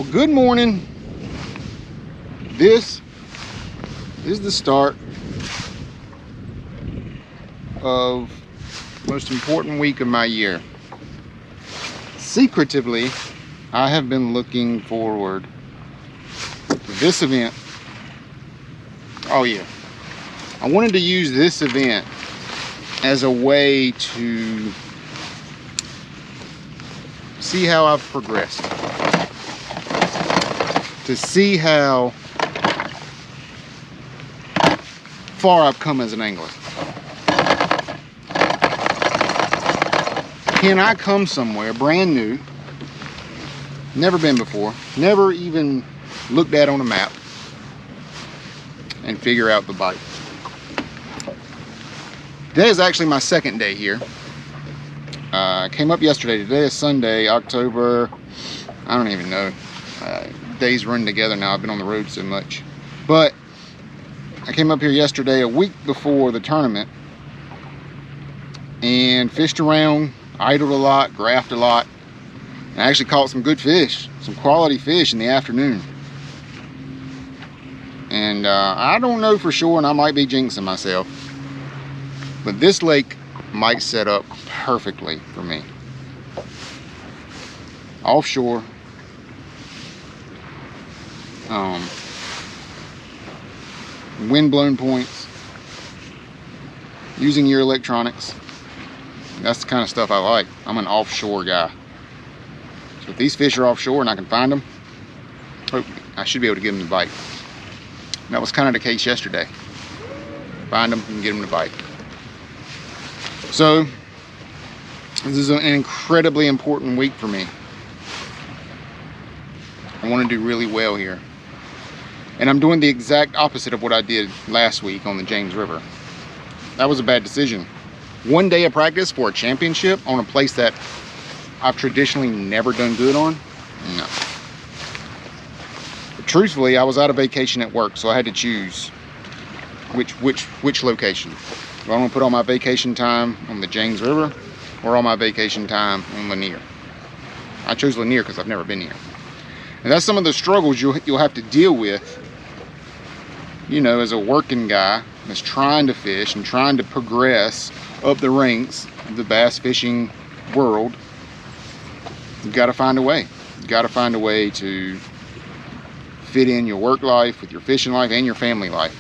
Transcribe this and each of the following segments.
Well, good morning. This is the start of the most important week of my year. Secretively, I have been looking forward to this event. Oh yeah, I wanted to use this event as a way to see how I've progressed, to see how far I've come as an angler. Can I come somewhere brand new, never been before, never even looked at on a map, and figure out the bite? Today is actually my second day here. I came up yesterday. Today is Sunday, October, I don't even know. Days run together now. I've been on the road so much. But I came up here yesterday, a week before the tournament, and fished around, idled a lot, graphed a lot, and I actually caught some good fish, some quality fish in the afternoon. And I don't know for sure, and I might be jinxing myself, but this lake might set up perfectly for me. Offshore, wind-blown points, using your electronics. That's the kind of stuff I like. I'm an offshore guy. So if these fish are offshore and I can find them, hopefully I should be able to get them to bite. And that was kind of the case yesterday. Find them and get them to bite. So this is an incredibly important week for me. I want to do really well here. And I'm doing the exact opposite of what I did last week on the James River. That was a bad decision. One day of practice for a championship on a place that I've traditionally never done good on? No. But truthfully, I was out of vacation at work, so I had to choose which location. Do I want to put all my vacation time on the James River or all my vacation time on Lanier? I chose Lanier because I've never been here. And that's some of the struggles you'll have to deal with, you know, as a working guy that's trying to fish and trying to progress up the ranks of the bass fishing world. You've got to find a way. You've got to find a way to fit in your work life with your fishing life and your family life.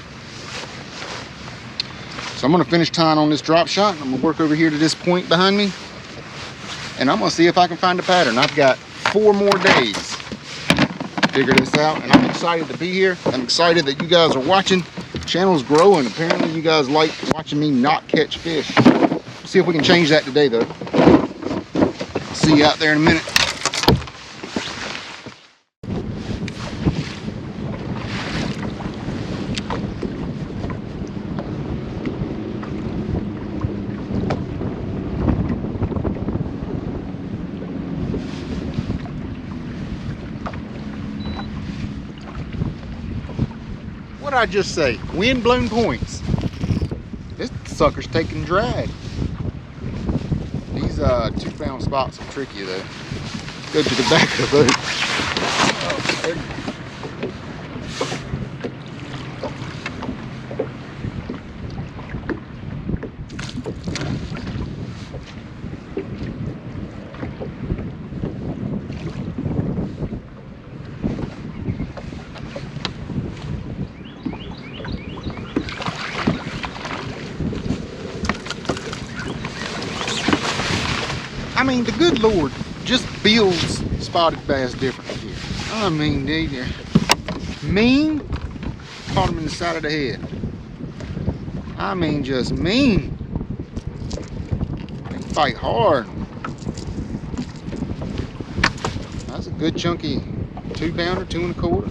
So I'm going to finish tying on this drop shot. I'm going to work over here to this point behind me, and I'm going to see if I can find a pattern. I've got 4 more days to figure this out, and I'm excited to be here. I'm excited that you guys are watching. The channel's growing. Apparently you guys like watching me not catch fish. See if we can change that today though. See you out there in a minute. What did I just say? Wind-blown points. This sucker's taking drag. These 2-pound spots will trick you though. Go to the back of the boat. Oh, there. I mean, the good Lord just builds spotted bass differently here. I mean, they're mean. Caught him in the side of the head. I mean, just mean. They fight hard. That's a good chunky 2-pounder, 2 1/4.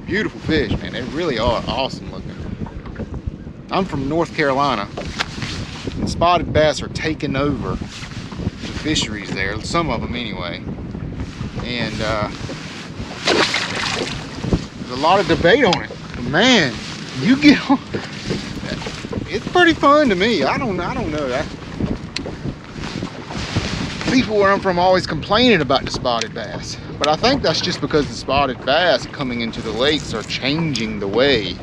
Beautiful fish, man. They really are awesome looking. I'm from North Carolina. And spotted bass are taking over the fisheries there, some of them anyway. And there's a lot of debate on it. But man, you get on, it's pretty fun to me. I don't know. people where I'm from always complaining about the spotted bass, but I think that's just because the spotted bass coming into the lakes are changing the way you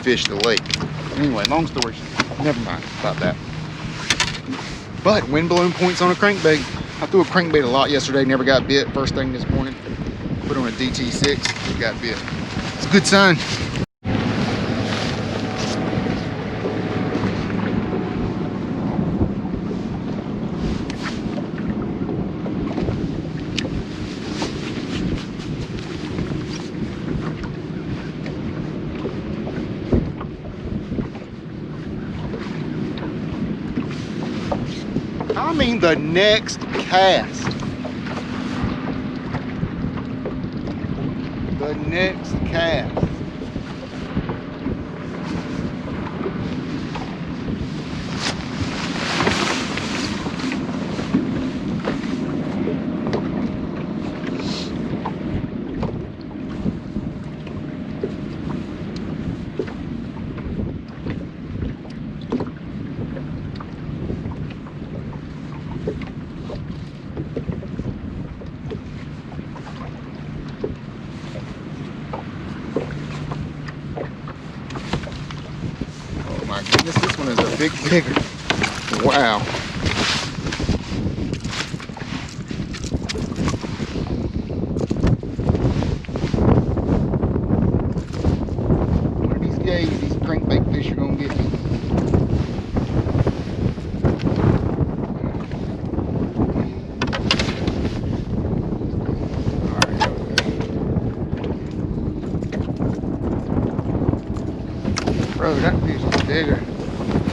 fish the lake. Anyway, long story, never mind about that. But wind blown points on a crankbait. I threw a crankbait a lot yesterday, never got bit. First thing this morning, put on a DT6, got bit. It's a good sign. I mean the next cast. The next cast. This one is a big digger. Wow. One of these days, these crankbait fish are gonna get me. Bro, that fish is bigger.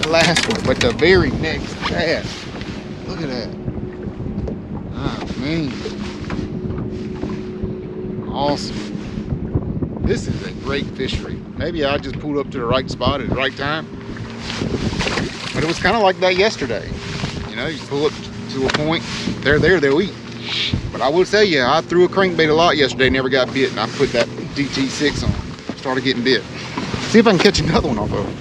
Last one, but the very next cast. Look at that. Ah, man. Awesome. This is a great fishery. Maybe I just pulled up to the right spot at the right time. But it was kind of like that yesterday. You know, you pull up to a point, they're there, they'll eat. But I will tell you, I threw a crankbait a lot yesterday, never got bit, and I put that DT6 on. Started getting bit. See if I can catch another one off of it.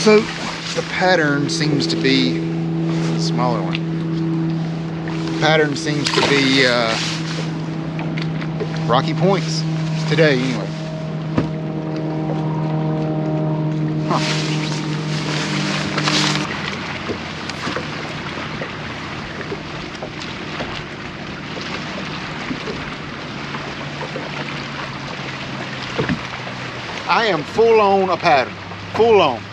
So the pattern seems to be a smaller one. The pattern seems to be rocky points today, anyway. Huh. I am full on a pattern, full on.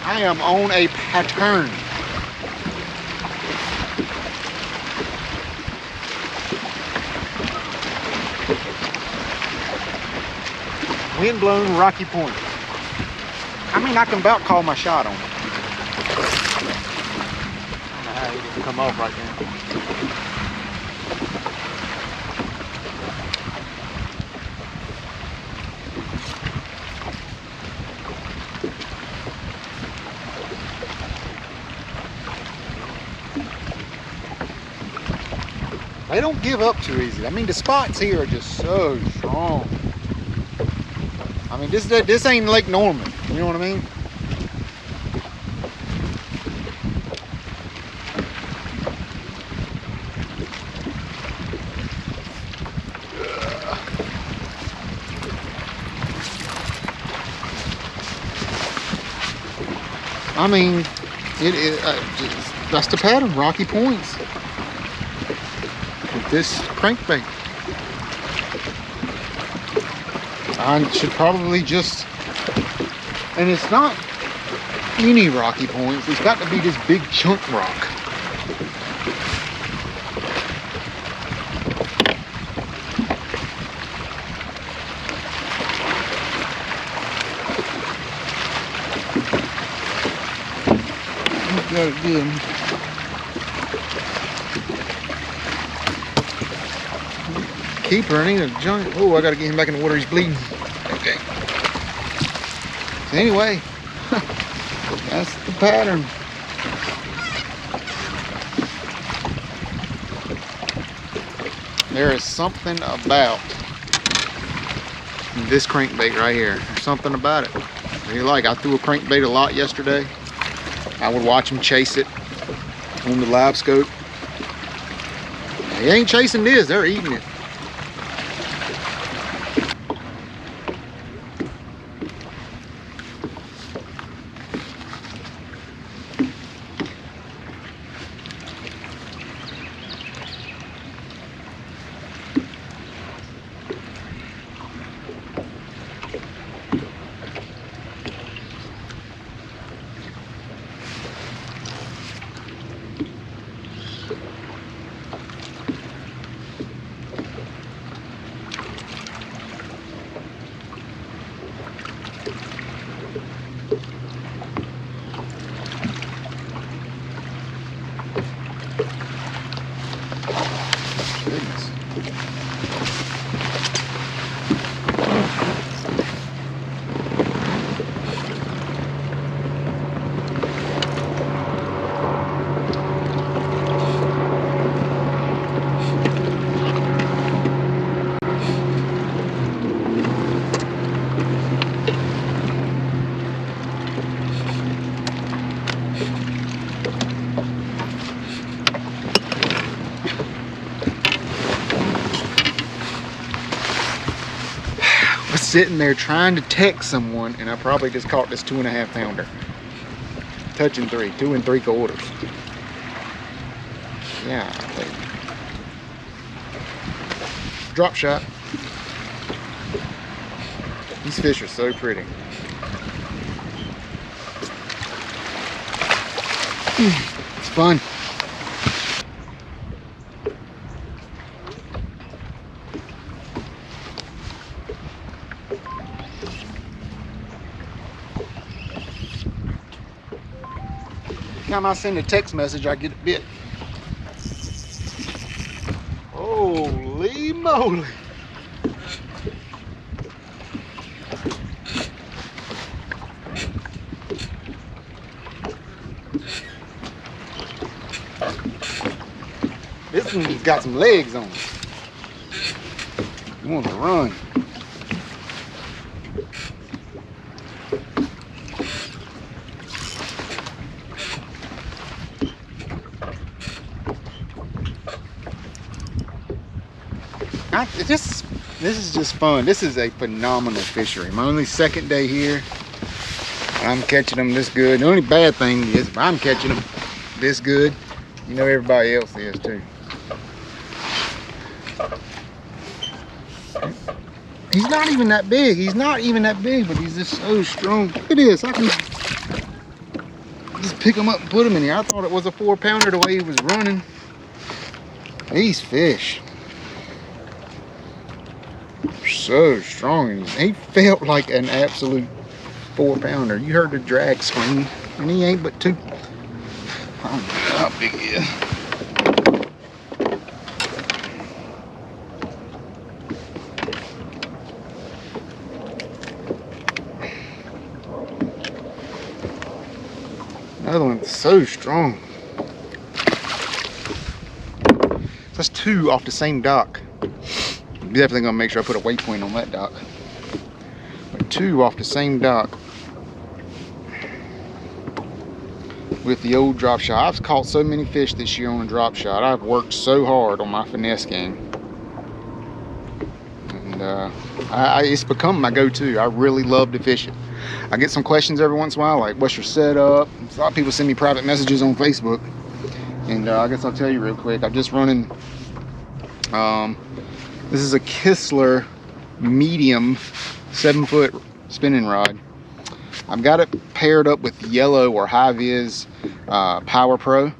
I am on a pattern. Wind blown rocky point. I mean, I can about call my shot on it. I don't know how he didn't come off right now. They don't give up too easy. I mean, the spots here are just so strong. I mean, this ain't Lake Norman. You know what I mean? I mean, that's the pattern, rocky points. With this crankbait. I should probably just, and it's not any rocky points. It's got to be this big chunk rock. Got it good. Keeper, ain't a giant. Oh, I gotta get him back in the water. He's bleeding. Okay. So anyway, that's the pattern. There is something about this crankbait right here. There's something about it. Really like. I threw a crankbait a lot yesterday. I would watch them chase it on the live scope. They ain't chasing this, they're eating it. Sitting there trying to text someone, and I probably just caught this 2.5 pounder. Touching 3, 2 3/4. Yeah. Drop shot. These fish are so pretty. It's fun. Time I send a text message, I get a bit. Holy moly. This one's got some legs on it. You want to run. This is just fun. This is a phenomenal fishery. My only second day here, I'm catching them this good. The only bad thing is if I'm catching them this good, you know everybody else is too. He's not even that big. He's not even that big, but he's just so strong. Look at this. I can just pick him up and put him in here. I thought it was a 4 pounder the way he was running. These fish. So strong. He felt like an absolute 4 pounder. You heard the drag scream, and he ain't but 2. I don't know how big he is. Another one's so strong. That's 2 off the same dock. Definitely gonna make sure I put a waypoint on that dock. But 2 off the same dock with the old drop shot. I've caught so many fish this year on a drop shot. I've worked so hard on my finesse game, and it's become my go-to. I really love to fish it. I get some questions every once in a while, like, what's your setup? A lot of people send me private messages on Facebook, and I guess I'll tell you real quick. I'm just running this is a Kistler medium 7-foot spinning rod. I've got it paired up with yellow or high vis Power Pro.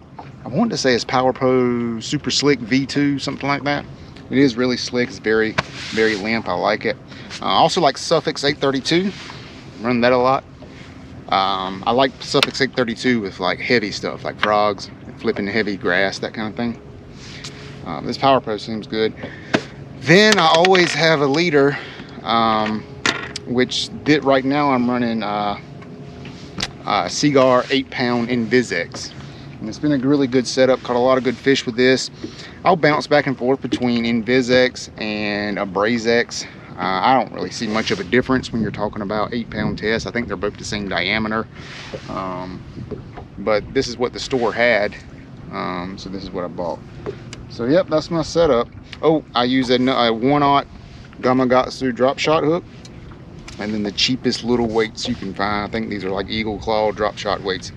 I wanted to say it's Power Pro Super Slick V2, something like that. It is really slick. It's very, very limp. I like it. I also like Suffix 832. Run that a lot. I like Suffix 832 with like heavy stuff, like frogs, flipping heavy grass, that kind of thing. This Power Pro seems good. Then I always have a leader, which right now I'm running Seaguar 8-pound Invisex. And it's been a really good setup. Caught a lot of good fish with this. I'll bounce back and forth between Invisex and a Brazex. I don't really see much of a difference when you're talking about 8-pound tests. I think they're both the same diameter. But this is what the store had. So this is what I bought. So yep, that's my setup. Oh, I use a 1/0 Gamakatsu drop shot hook. And then the cheapest little weights you can find. I think these are like Eagle Claw drop shot weights.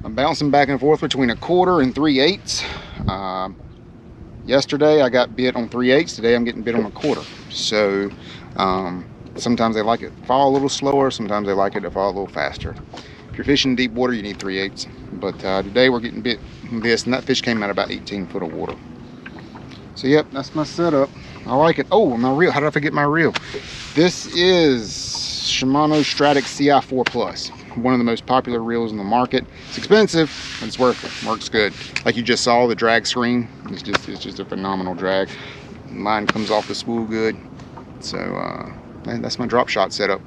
I'm bouncing back and forth between 1/4 and 3/8. Yesterday I got bit on 3/8. Today I'm getting bit on 1/4. So sometimes they like it to fall a little slower. Sometimes they like it to fall a little faster. If you're fishing deep water, you need 3/8. But today we're getting bit with this, and that fish came out about 18 foot of water. So yep, that's my setup. I like it. Oh, my reel. How did I forget my reel? This is Shimano Stratic CI4 Plus. One of the most popular reels in the market. It's expensive, but it's worth it. Works good. Like you just saw, the drag screen. It's just a phenomenal drag. Line comes off the spool good. So that's my drop shot setup.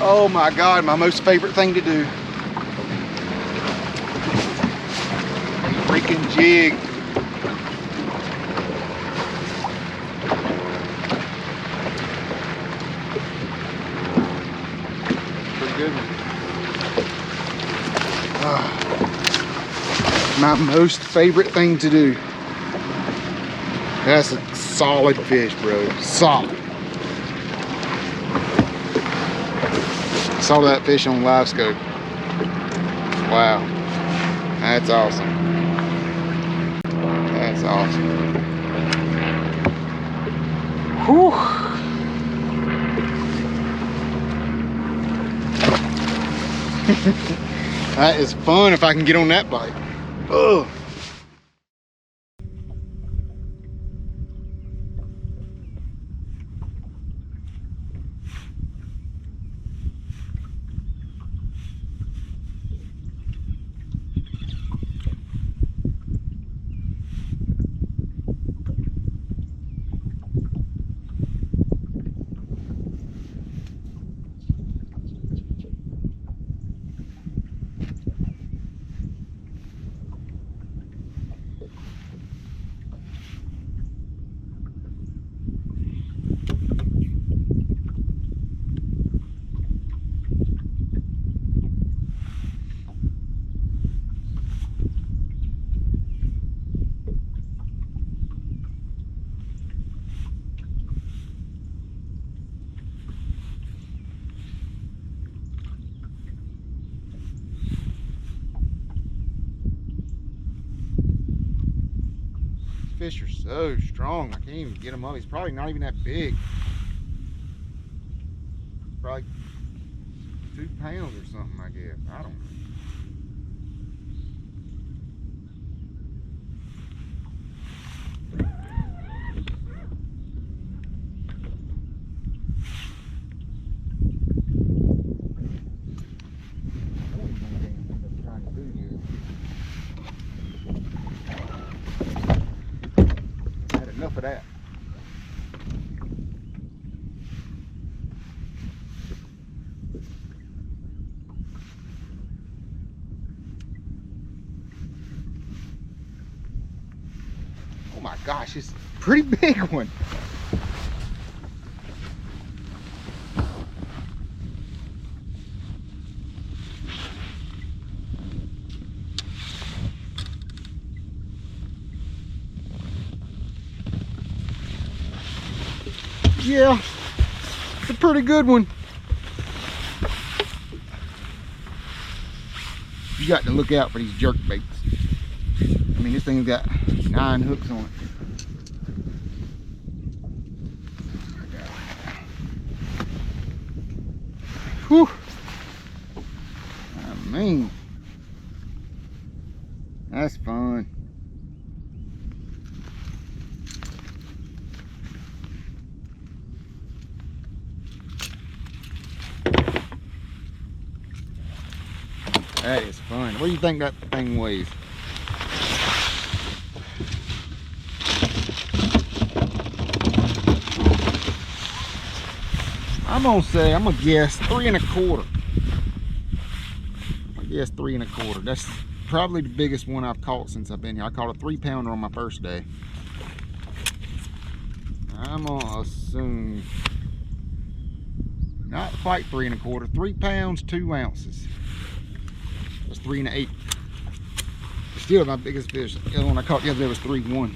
Oh my God, my most favorite thing to do. Freaking jig. Pretty good. My most favorite thing to do. That's a solid fish, bro. Solid. Saw that fish on live scope. Wow, that's awesome. That's awesome. Whew. That is fun if I can get on that bite. Ugh. Fish are so strong, I can't even get him up. He's probably not even that big. Probably 2 pounds or something, I guess. I don't know. Enough of that. Oh my gosh, it's a pretty big one. Yeah, it's a pretty good one. you got to look out for these jerk baits. I mean, this thing's got 9 hooks on it. Whew. I mean, that's fun. That is fun. What do you think that thing weighs? I'm gonna guess 3 1/4. I guess 3 1/4. That's probably the biggest one I've caught since I've been here. I caught a 3-pounder on my first day. I'm gonna assume not quite 3 1/4. 3 pounds, 2 ounces. That's 3 1/8. Still my biggest fish. The other one I caught the other day was 3-1.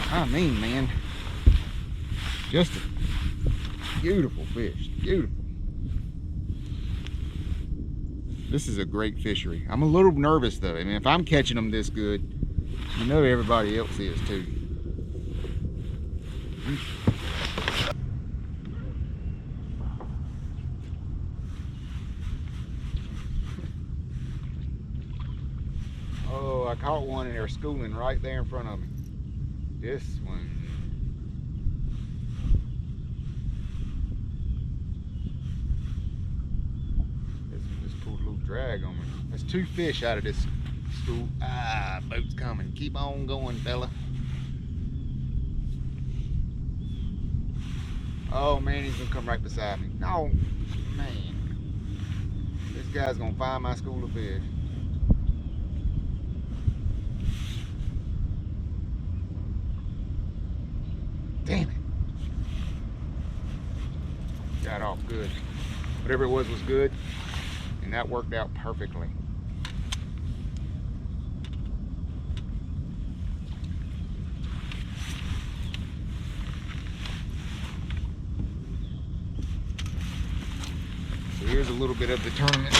I mean, man, just a beautiful fish, beautiful. This is a great fishery. I'm a little nervous though. I mean, if I'm catching them this good, you know everybody else is too. Oh, I caught one and they were schooling right there in front of me. This one. Just pulled a little drag on me. There's 2 fish out of this school. Ah, boat's coming. Keep on going, fella. Oh man, he's gonna come right beside me. No, man. This guy's gonna find my school of fish. Damn it. Got off good. Whatever it was good, and that worked out perfectly. So here's a little bit of the tournament.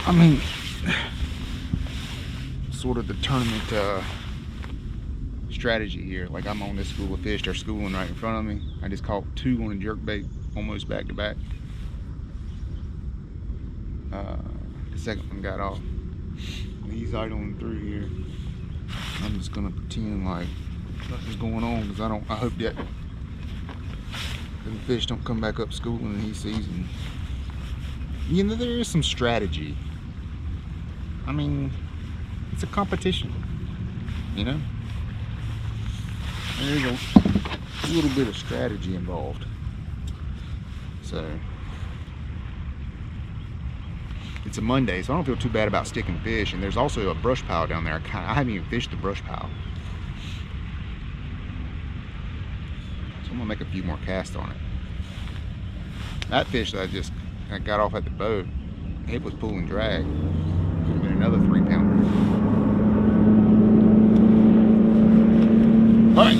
I mean, sort of the tournament strategy here. Like, I'm on this school of fish, they're schooling right in front of me. I just caught 2 on a jerkbait, almost back to back. The second one got off. He's idling through here. I'm just gonna pretend like nothing's going on because I hope that the fish don't come back up schooling and he sees them. You know, there is some strategy. I mean, it's a competition, you know? There's a little bit of strategy involved. So it's a Monday, so I don't feel too bad about sticking fish. And there's also a brush pile down there. I haven't even fished the brush pile, so I'm gonna make a few more casts on it. That fish that I got off at the boat, it was pulling drag. Could have been another 3-pounder. All right.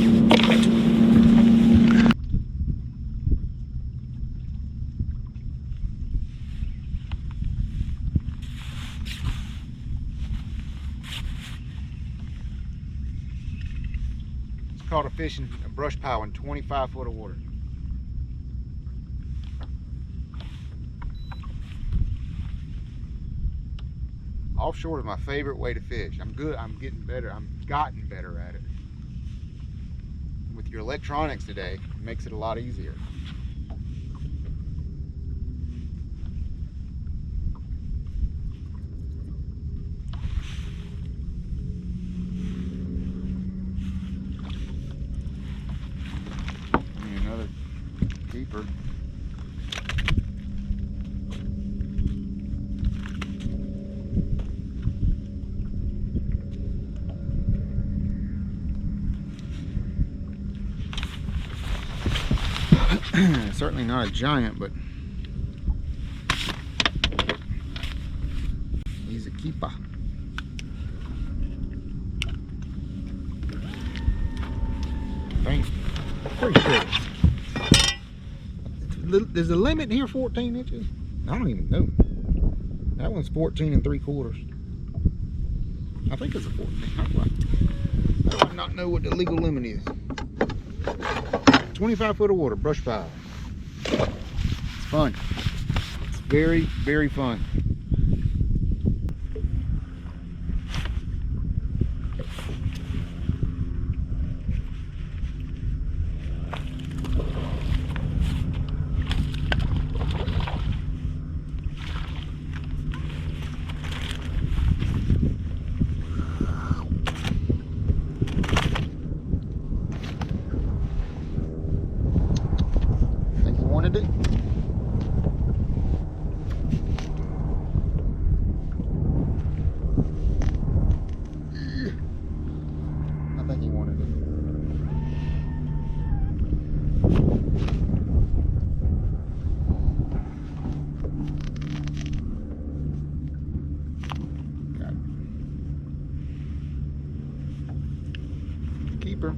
It's called a fish in a brush pile in 25 foot of water. Offshore is my favorite way to fish. I'm getting better. I've gotten better at it. With your electronics today, it makes it a lot easier. Another keeper. Certainly not a giant, but he's a keeper. Pretty sure. is the limit here 14 inches? I don't even know. That one's 14 3/4. I think it's a 14. How do I not know what the legal limit is? 25 foot of water, brush pile. It's fun. It's very, very fun. Keeper.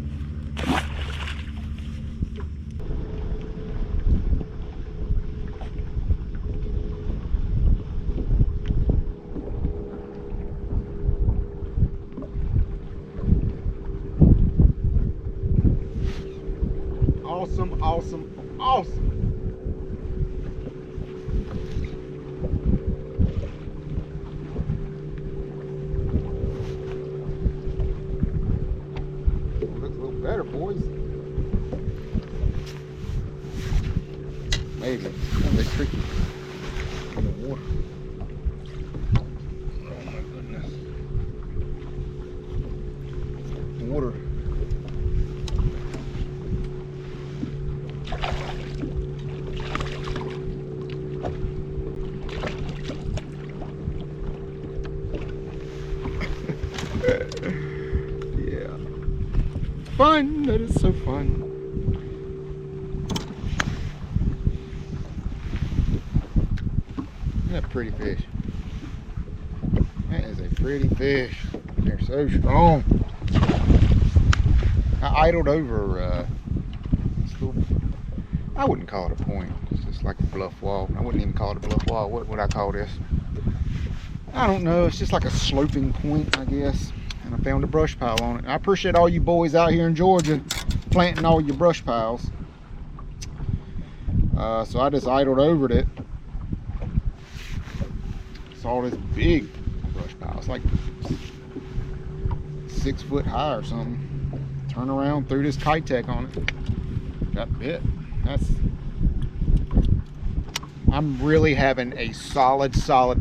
Awesome, awesome, awesome. Better, boys. Maybe. Oh, they're tricky. In the water. Oh my goodness. Water. Yeah. Fun. That is so fun. That pretty fish. That is a pretty fish. They're so strong. I idled over this little, I wouldn't call it a point. It's just like a bluff wall. I wouldn't even call it a bluff wall. What would I call this? I don't know. It's just like a sloping point, I guess. And I found a brush pile on it. I appreciate all you boys out here in Georgia planting all your brush piles. So I just idled over it. Saw this big brush pile. It's like 6 foot high or something. Turn around, threw this kite tech on it. Got bit. I'm really having a solid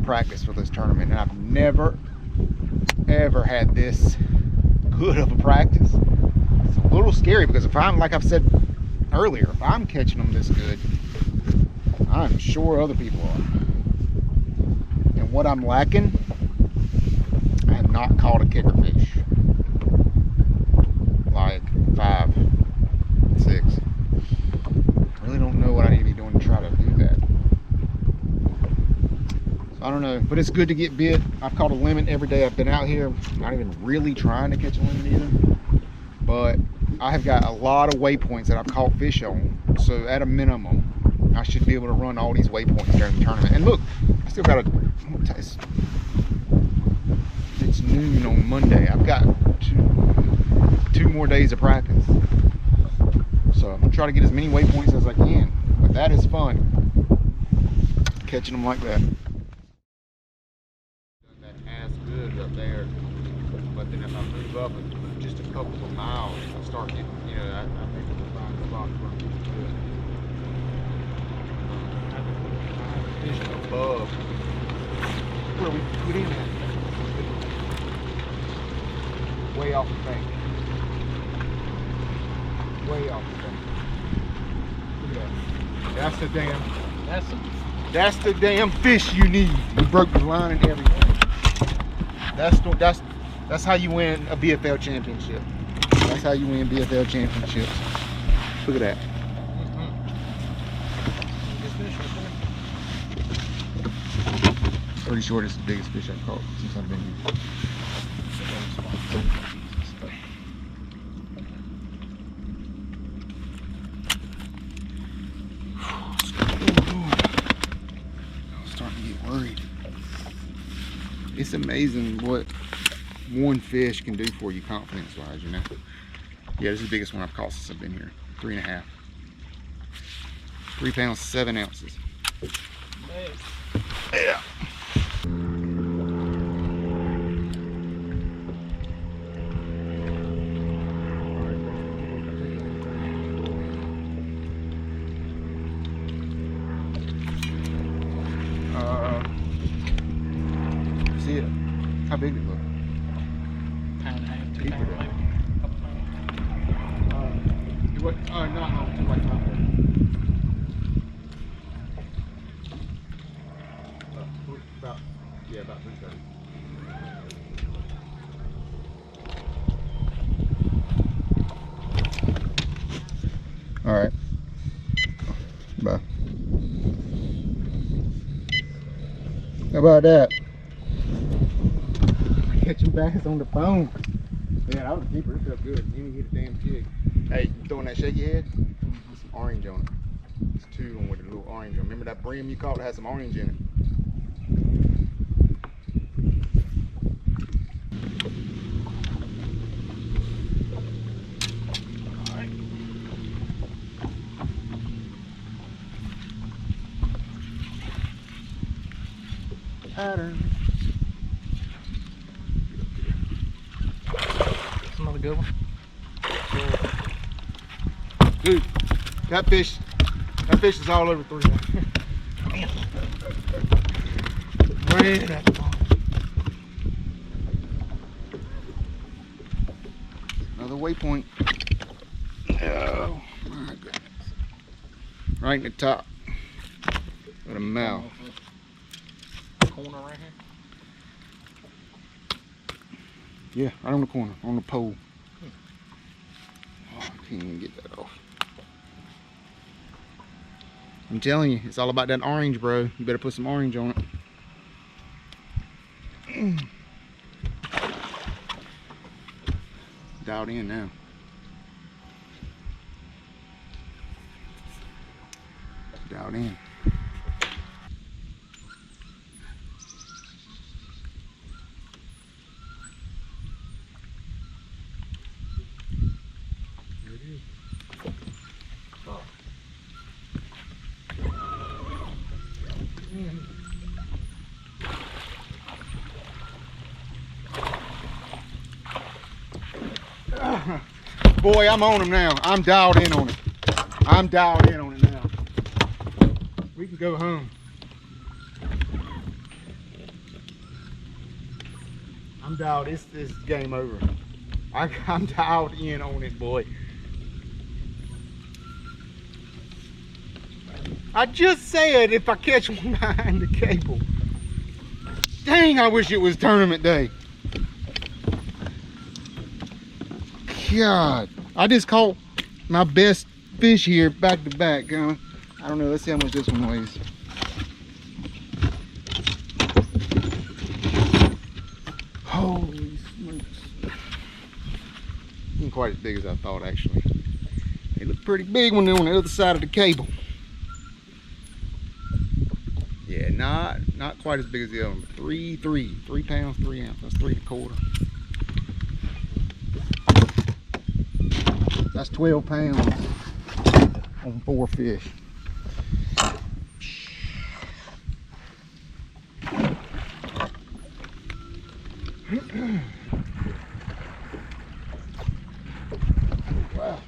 practice for this tournament, and I've never ever had this good of a practice. It's a little scary because if I'm, like I've said earlier, if I'm catching them this good, I'm sure other people are. And what I'm lacking, I have not caught a kicker fish. Like 5, 6. I really don't know what I need to be doing to try to do that. I don't know, but it's good to get bit. I've caught a limit every day I've been out here. Not even really trying to catch a limit either. But I have got a lot of waypoints that I've caught fish on. So at a minimum, I should be able to run all these waypoints during the tournament. And look, I still got it's noon on Monday. I've got two more days of practice. So I'm gonna try to get as many waypoints as I can. But that is fun, catching them like that. Up there, but then if I move up just a couple of miles, I start getting, you know, I think we'll find a spot where I'm getting good. Fishing above where we put in at. Way off the bank. Way off the bank. Look at that. That's the damn fish you need. You broke the line and everything. That's how you win a BFL championship. That's how you win BFL championships. Look at that. Pretty sure this is the biggest fish I've caught since I've been here. It's amazing what one fish can do for you confidence-wise, you know. Yeah, this is the biggest one I've caught since I've been here. 3.5. 3 pounds, 7 ounces. Yeah. See it? How big did it look? Pound and a half, 2 pounds maybe. Couple pounds. No, like about 330. All right. Bye. How about that? Catching bass on the phone. Yeah, that was a keeper. It felt good. You didn't get a damn jig. Hey, you throwing that shaky head? Put some orange on it. It's 2 on with a little orange on it. Remember that brim you caught that had some orange in it? Pattern. That's another good one. Dude, that fish is all over 3. Man, that's fun. Another waypoint. Oh my goodness. Right in the top. With a mouth. Corner right here. Yeah, right on the corner, on the pole. Oh, I can't even get that off. I'm telling you, it's all about that orange, bro. You better put some orange on it. Dialed in now. Dialed in. Boy, I'm on him now. I'm dialed in on it. I'm dialed in on it now. We can go home. I'm dialed. This is game over. I'm dialed in on it, boy. I just said if I catch one behind the cable. Dang, I wish it was tournament day. God, I just caught my best fish here back to back. I don't know, let's see how much this one weighs. Holy smokes. Ain't quite as big as I thought, actually. They look pretty big when they're on the other side of the cable. Yeah, not quite as big as the other one, but 3 pounds, 3 ounces. That's 3 1/4. That's 12 pounds on 4 fish. Wow.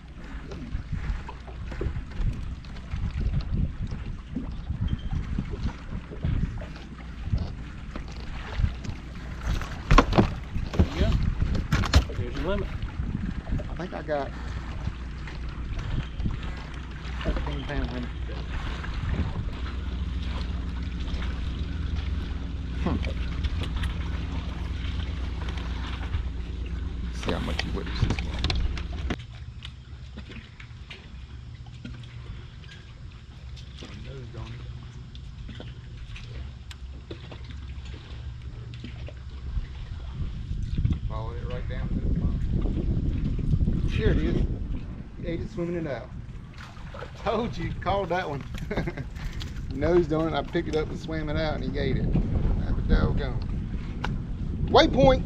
There you go. There's your limit. I think I got 15-pound limit. See how much you whips this one. Follow it right down to the pond. Here it is. He ate it swimming it out. Told you, called that one. Nosed on it, I picked it up and swam it out and he ate it. That was doggone. Waypoint.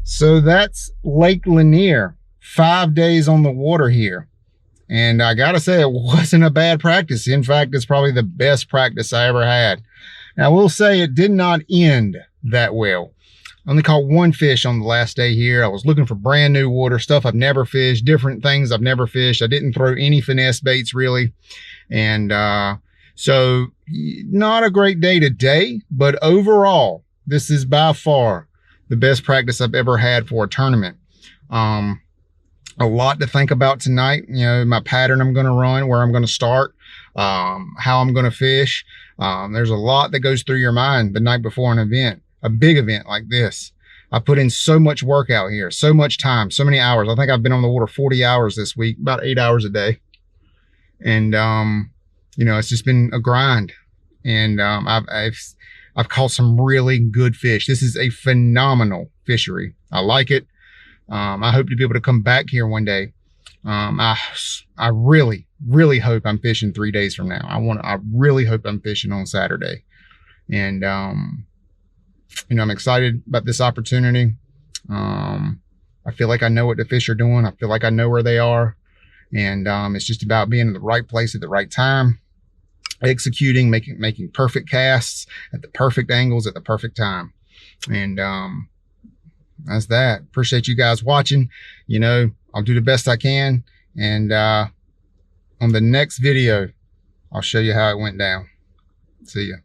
So that's Lake Lanier. 5 days on the water here. And I gotta say, it wasn't a bad practice. In fact, it's probably the best practice I ever had. Now, I will say it did not end that well. I only caught one fish on the last day here. I was looking for brand new water, stuff I've never fished, different things I've never fished. I didn't throw any finesse baits really. And so not a great day today, but overall, this is by far the best practice I've ever had for a tournament. A lot to think about tonight. You know, my pattern I'm going to run, where I'm going to start, how I'm going to fish. There's a lot that goes through your mind the night before an event, a big event like this. I put in so much work out here, so much time, so many hours. I think I've been on the water 40 hours this week, about 8 hours a day. And, you know, it's just been a grind. And I've caught some really good fish. This is a phenomenal fishery. I like it. I hope to be able to come back here one day. I really, really hope I'm fishing 3 days from now. I really hope I'm fishing on Saturday. And, you know, I'm excited about this opportunity. I feel like I know what the fish are doing. I feel like I know where they are. And, it's just about being in the right place at the right time, executing, making perfect casts at the perfect angles at the perfect time. And, that's that. Appreciate you guys watching. You know, I'll do the best I can. And on the next video, I'll show you how it went down. See ya.